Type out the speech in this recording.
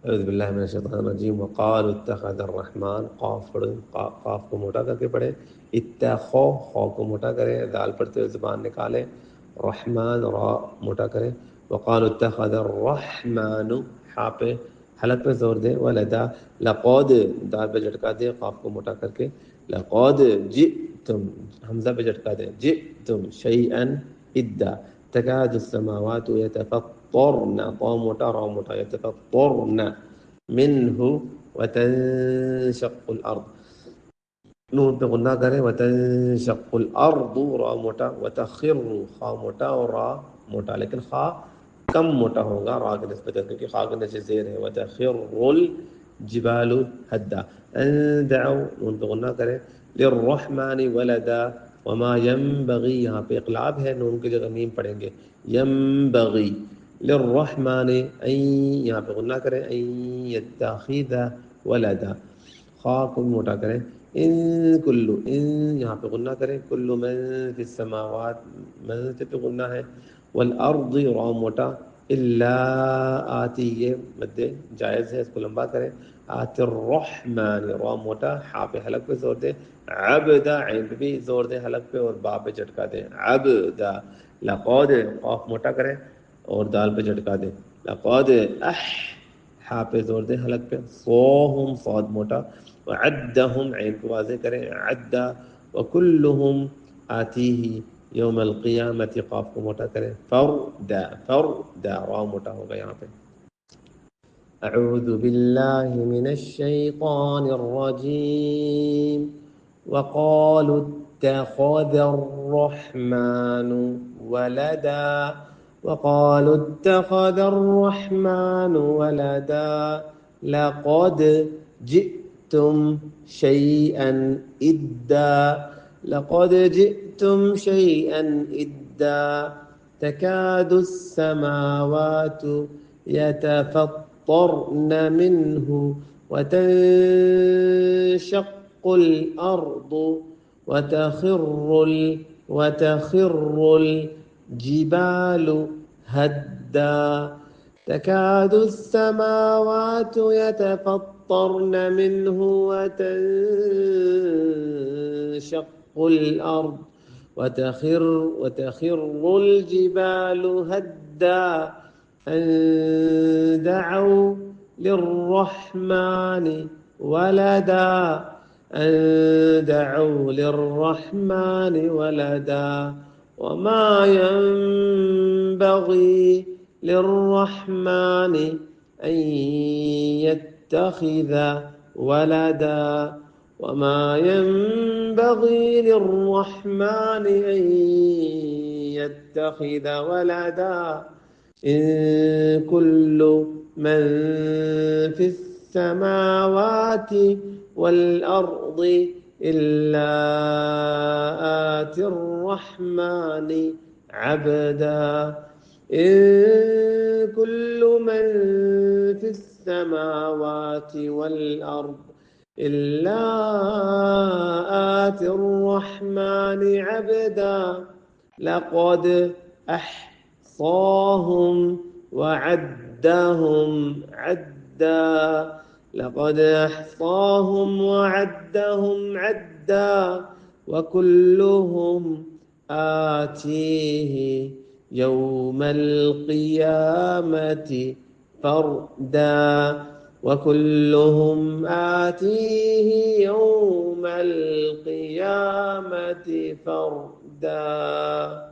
अऊज़ु बिल्लाहि मिनश शैतानिर रजीम। वक़ालू इत्तख़ज़र रहमान, क़ाफ़ पढ़ो, क़ाफ़ को मोटा करके पढ़े, इत्तख़ो खौ को मोटा करें, दाल पढ़ते हुए ज़ुबान निकालें, रहमान रा मोटा करें। वक़ालू इत्तख़ज़र रहमानु, हा पे हलक पे जोर दें, वलदा लक़द दाल पे झटका दें, क़ाफ़ को मोटा करके, लक़द जिअतुम हमज़ा पे झटका दें, जिअतुम शैअन इद्दा, तकादु समावातु यतफ़त्तरन, क़ा मोटा रा मोटा, यतफ़त्तरन मिन्हु वतंशक्कुल अर्द, नून पे गुन्ना करें, वतंशक्कुल अर्दु रा मोटा, वतखिर्रु खा मोटा और रा मोटा, लेकिन खा कम मोटा होगा रा की निस्बत क्योंकि खा के नीचे जेर है। वतखिर्रुल जिबालु हद्दा, अन दअउ नून पे गुन्ना करें, लिर्रहमानि वलदा वमा यंबगी, यहाँ पे इक़लाब है, नून की जगह मीम पढ़ेंगे, यंबगी लिर्रहमानि अन, यहाँ पे गुन्ना करें, अन यत्तखिज़ वलदा, खा को मोटा करें, इन कुल्लु इन, यहाँ पे गुन्ना करें, कुल्लु मन फिस समावात, मन से पे गुन्ना है, वल अर्द रा मोटा, इल्ला आती, ये मद्दे जायज़ है, इसको लंबा करें, आतिर रहमान रा मोटा, हा पे हलक पे जोर दे, अबदा ऐन पे भी जोर दे हलक पे और बा पे झटका दे, अबदा लक़द क़ाफ मोटा करें और दाल पे झटका दे, लक़द अह, हा पे जोर दे हलक पे, सोहुम सौद मोटा, वअद्दहुम ऐन को वाज़े करें, अद्दा, वकुल्लुहुम आतीही यौमल क़ियामति, क़ाफ को मोटा करें, फ़र्दा फ़र्दा रा मोटा होगा यहाँ पे। अऊज़ु बिल्लाहि मिनश शैतानिर रजीम। वक़ालू इत्तख़ज़र रहमानु वलदा, वक़ालू इत्तख़ज़र रहमानु वलदा, लक़द जिअतुम शैअन इद्दा, लक़द जिअतुम शैअन इद्दा, तकादु अस्समावातु يتفطرن منه وتنشق الأرض وتخر الجبال هدا، تكاد السماوات يتفطرن منه وتنشق الأرض وتخر الجبال هدا، أن دعوا للرحمن ولدا، أن دعوا للرحمن ولدا، وما ينبغي للرحمن أن يتخذ ولدا، وما ينبغي للرحمن أن يتخذ ولدا، إن كل من في السماوات والأرض إلا آتي الرحمن عبدا، إن كل من في السماوات والأرض إلا آتي الرحمن عبدا، لقد أحصاهم وعدهم عدا، لقد أحصاهم وعدهم عدا، وكلهم آتيه يوم القيامة فردا، وكلهم آتيه يوم القيامة فردا.